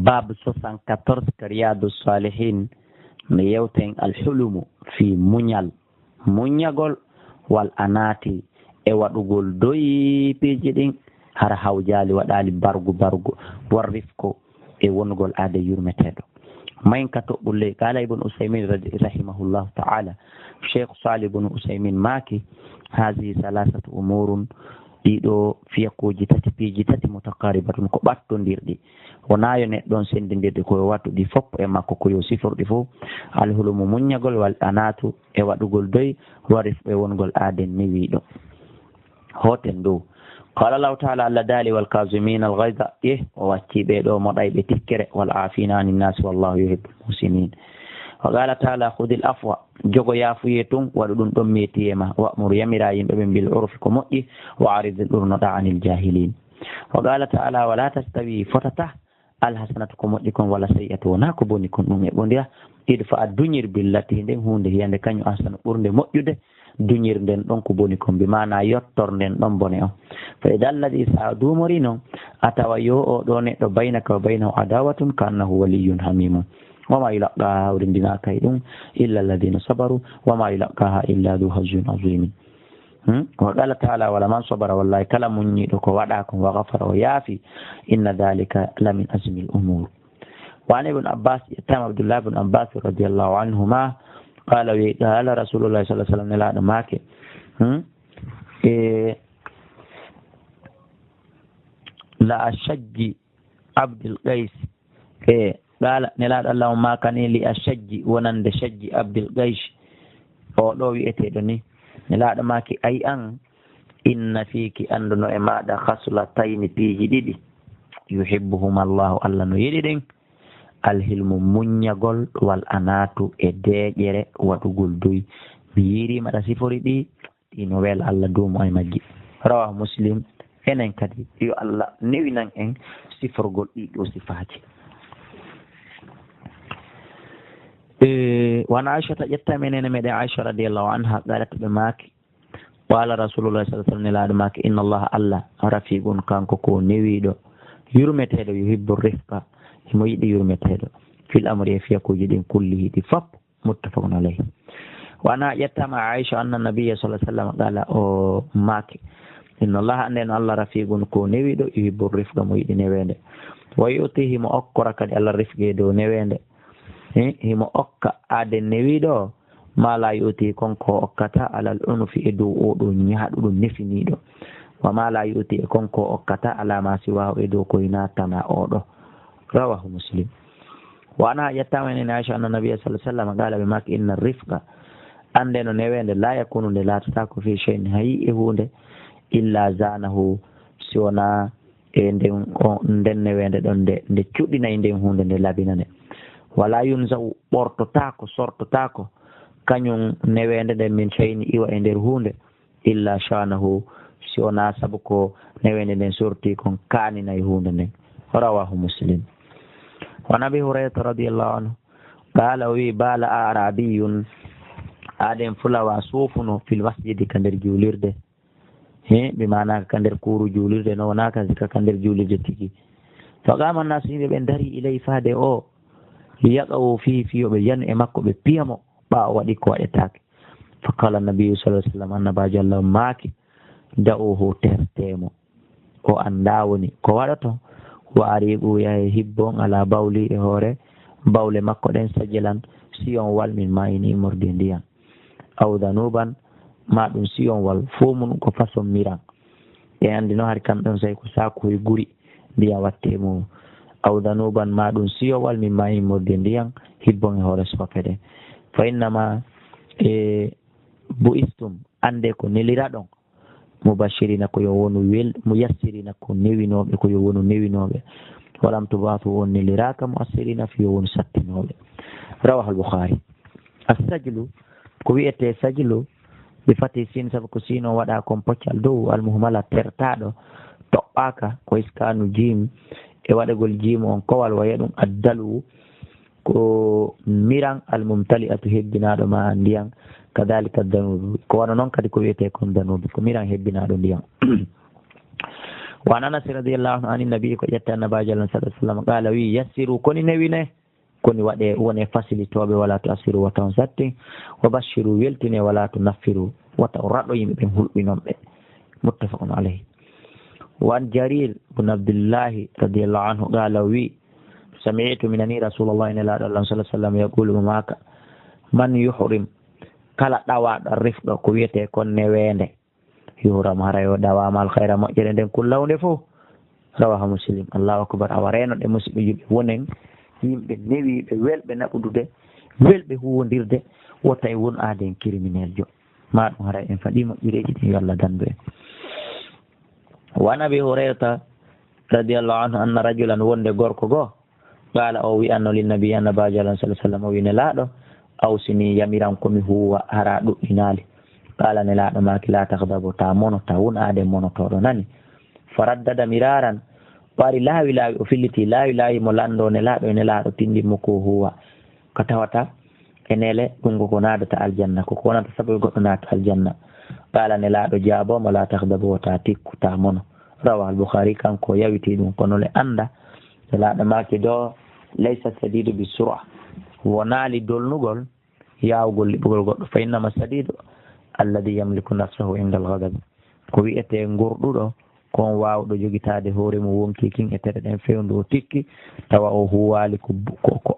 bab 74 riyadu salihin mi yewten alhulumu fi muñagol wal anati e waɗugol doyi piiji ɗin hara hawjali waɗali bargu war rifko e wongol aade yurmeteɗo mayin ka toɓɓulle qala ibn usaymin rahimahullahu ta'ala cheikh salih ibn usaymin maki hasi salasatu umurun ɗiɗo fiyakuji tati piiji tati mutakaribatun ko ɓattodirɗi wonayo neɗɗon sendidirɗi koyo wattuɗi fopp e makko koyo sifirɗi fof alhulumu muñagol wal anatu e waɗugol doy warif e wongol aaden newiɗo hoten dow qala allahu taala allah daali wal kasumina al gayda o wacci ɓeɗo moɗayɓe tikkere wal afina ani nnasi wallahu yuhibbul musinin wa qala taala hudil afwa jogo yaafuye tun waɗu ɗum ɗon metiyema wa'muru yamira yimɓe ɓe bil urfi ko moƴƴi wa aridil ɗurnoɗa anil jahilin wa qala taala wala tastawi fotata alhasanatu ko moƴƴi kon wala sayi'atu wona ko boni kon ɗum e ɓondira idfa a duñir billati nden hunde hiyande kañum ahsanu ɓurde moƴƴude duñir nden ɗon ko boni kon bimana yottor nden ɗon bone on fa ida alladi sa dumori noon a tawa yo o ɗo neɗɗo baynaka wa baynahu adawatun ka annahu waliyun hamimum wama yulaqqaha hawrindinaka e ɗum illa alladina sabaru wama yulaqqaha illa du hazun azimin wa qala taala wala man sabara wallahi kala muññiɗo ko waɗa kon wa gafara o yaafi inna dhalika lamin azmi l umur وعن ابن عباس يتام عبد الله بن عباس رضي الله عنهما قال رسول الله صلى الله عليه وسلم لا ماك لا أشج عبد القيس قال نلاد الله ما كان لي أشج ونند شج عبد القيس أو لو يأتيني نلاد ماك أي أن إن فيك أندن إماد خصلتين فيه ديدي يحبهما الله الله نيدين alhilmu muñagol wal anatu e deƴere waɗugol doy mi yirimaɗa sifori ɗi ɗino wela allah duumo e majji rawahu muslim enen kadi yo allah newinan en siforgol ɗiɗo sifaji wan aishata ƴettami enene meɗen aicha radiallahu anha qalat ɓe maaki qala rasulullah sa sallam nelaɗo maaki inna allaha allah rafiqun kanko ko newiɗo yurmeteɗo yuhibbu rifqa mo yiɗi yurmeteɗo fil amri e fiyakuji ɗin kullihi ɗi fop muttafaqun alayhi wana ƴettama aicha anna nabiya sa sallam qala o maake inna allaha ande no allah rafiqun ko newiɗo yuhibbu rifqa mo yiɗi newende wa yuti himo okkora kadi allah rifqe dow newende himo okka aade newiɗo ma la yuti konko okkata alal unufi e dow oɗo ñaaɗuɗo nefiniɗo wa ma la yuti e konko okkata ala ma siwahu e dow koye natana oɗo rawahu muslim wa ana yettama enen aicha anna nabiyya sallallahu alaihi wasallam qala bima inna rifqa ande no newende la yakunu nde latatako fi shay'in hayi e hunde illa zanahu siwona e nden newende ɗon nde cuɗɗinayi nden hunde nde labinane wala yunzau ɓortotako sortotako kañum newende nden min shay'in iwa e nder hunde illa shanahu siwona saabu ko newende nden sorti kon kaninayi hunde nden rawahu muslim وعن ابي هريره رضي الله عنه قال وي بال اعرابي ادم فلا واسوفنو في المسجد كندر جوليرده بمعنى كندر كورو جوليرده نو ناكا زكا كندر جوليرده تيجي فقام الناس بين دري الي فاده او ليقوا في وبين امكو بيامو با ودي كو اتاك فقال النبي صلى الله عليه وسلم ان باجل ماكي دعوه ترتيمو او انداوني كو واداتو wa ariɓu yahe hibbon ala bawli e hoore bawle makko ɗen sajilan siyon wal min mayini morde ndiyan aw danuban ma ɗum siyon wal fo mum ko façon miran e andi no hari kam ɗon say ko sakoye guri ndiyan watte mum aw danuban ma ɗum siyon wal min mayini morde ndiyan hibbon e hoore sofe ɗen fa innama e bu'istum ande ko nelira ɗon mubashirina ko yo wonu mo yassirina ko newinoɓe ko yo wonu newinoɓe walam tubatu on neliraka mo assirina fi yo wonu sattinoɓe rawahu al-Bukhari as-sajlu ko wiyete sajlu ɓe fati sin sabu ko sino waɗa kon poccal dow almuhmala tertaɗo toɓɓaka ko iskanu jim e waɗagol jim on kowal waya ɗum addalu ko miran almumtali'atu hebbinaɗo ma ndiyan kadalika danubi ko wana noon kadi ko wiyete kon danubi ko miran hebbinaɗo ndiyam وعن أنس رضي الله عنه عن النبي يتى النبي صلى الله عليه وسلم قال وي يسروا كوني نوينه كوني وɗe woni facilitoɓe wala to asiru wata on satti wa bashiru weltine wala to naffiru wata o raɗɗo yimɓe ɓen hulɓinon ɓe muttafaqun alayhi. وعن جرير بن عبد الله رضي الله عنه قال وي سمعت من أني رسول الله صلى الله عليه وسلم يقول معك من يحرم kala ɗawaɗo rifɗo ko wiyete kon newende yuram harayo dawama alkhayra moƴƴere nden kullawde fof rawaha muslim. allahu akbar. awa renoɗe musidɓe juɓe wonen yimɓe newiɓe welɓe naɓudude welɓe huwodirde wotta e won aaden criminel jo ma ɗum haray en faɗi moƴƴireji ɗin yo Allah dandu en. wan abi hurayrata radiallahu anhu anna rajulan wonde gorko goo qala o wi anno linnabi annabajo alah sallah sallam o wi nelaɗo awsini yamiran komi huwa hara ɗuɗɗinali. qala nelaɗo maki la tahdabo ta monota won aaden monotoɗo nani. faraddada miraran wari laawi laawi o filliti laawi laawi mo lanndo nelaɗo e nelaɗo tindinmo ko huwa ko tawata enele ɗum ko naadata aljanna koko wonata sabu goɗɗo naata aljanna. qala nelaɗo jaabomo la tahdabo ta tikku ta mono. rawa al-Bukhari kanko yawiti ɗum kono le anda nelaɗo maki do laysa sadidu bi sura wonali dolnugol yawgol liɓugol goɗɗo fa innama sadidu alladi yamliku nafsahu inda al-ghadab ko wiyete ngurɗuɗo kon wawɗo jogitade hoore mo wonki kin e tere ɗen fewndu o tikki tawa o huwali ko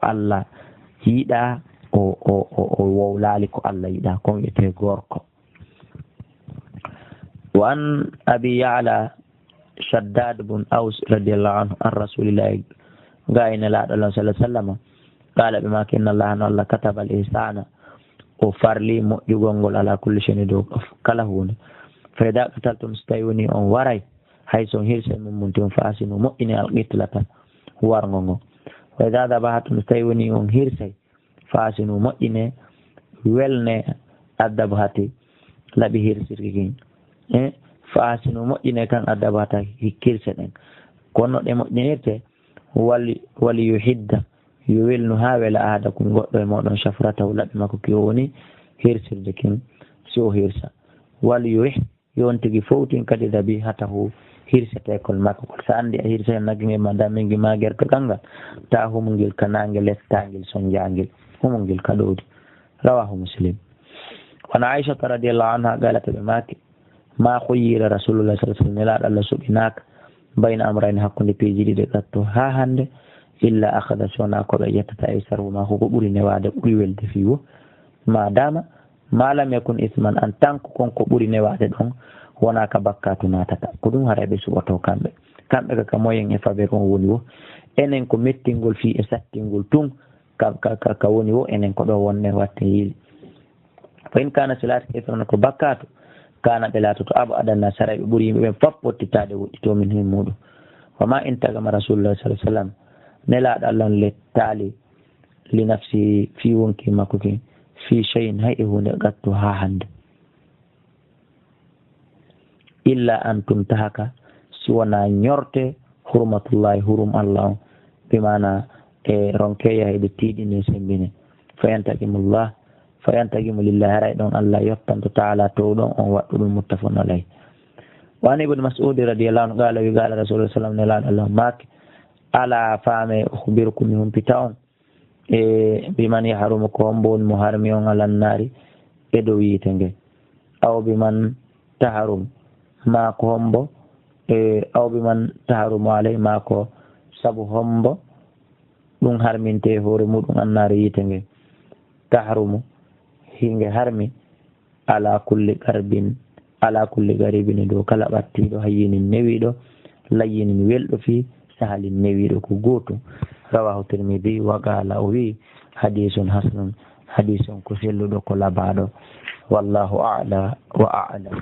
Allah yiɗa o wowlali ko Allah yiɗa kon wiyete gorko. wan abi ya'la shaddad bun aus radiallahu anhu an rasulillahi gayne laɗo Allah sallallahu alaihi wasallam qala ɓe maki inna Allah no Allah kataba al ihsana o farli moƴƴugol ngol ala kulli shay'in dow kala hunde. fa ida qataltum so tawi woni on waray hay son hirse mum munti on fasino moƴƴini alqitlata wargo ngo. wa ida dabahatum so tawi woni on hirsay fasino moƴƴine welne addabahati laaɓi hirsirki kin fasino moƴƴine kan addabahata hirse ɗen kono ɗe moƴƴinirte wali yuhidda yo welnu ha wela aada kum goɗɗo e moɗon shafratahu laɓi makko ki woni hirsirde kin si o hirsa wali yuh yon tigi fowtin kadi dabi hatahu hirsetekol makko ko sa andi a hirsa nagge ma damingi ma gerka kangal ta humgel kanange lettangel sonjangel humgel kaɗodi. rawahu muslim. wana aisha radiallahu anha galata ɓe maki ma khuyyira rasulullah sallallahu alaihi wasallam nelaɗo Allah suɓinaka bayna amrayni hakkude piiji ɗiɗi gatto ha hande illa akhada sona ko ɓe ƴettata e sarhuma koko ɓuri newade ɓuri welde fiwo madama malam yakun isman en tant que konko ɓuri newade ɗon wona ka bakkatu natata ko ɗum hara ɓe suɓoto kamɓe kaka moyen e faber on woni wo enen ko mettingol fi e sattingol tun ka woni wo enen ko ɗo wonne watte yiili. fa in kana silati isran ko bakkatu kana ɓe latoto aba adanna saray ɓe ɓuri yimɓe ɓen fop ɓottitade woɗɗitomin hen muɗum. wama in tagama rasulullah sallallahu alaihi wasallam nelaɗo Allah lettali li nafsi fi wonki makko kin fi shay'in hay e hunde gatto ha hande illa an tuntahaka si wona ñorte hurmatullahi hurum Allah on bimana e ronkeya heɓe tiiɗini sembine fayantagimu lillahi haray ɗon Allah yottanto taala to ɗon on waɗɗu ɗum muttafaqun alayhi. wa an ibn mas'ud radiyallahu anhu qala wi qala rasulullah sallallahu alaihi wasallam maki ala faame ukhbirukum mi humpita on e biman yahrumu ko hombo woni mo harmi on alan naari e dow yiite nge aw biman taharum ma ko hombo aw biman taharumu alay ma ko sabu hombo ɗum harminte hoore muɗum annaari yiite nge taharumu hinge harmi ala kulli garibin e dow kala ɓattiɗo hayyinin newiɗo layyinin welɗo fi sahalin newiɗo ko goto. rawahu tirmidhi wa qala o wi hadisun hasanun hadison ko selluɗo ko labaɗo wallahu a'la wa a'lam.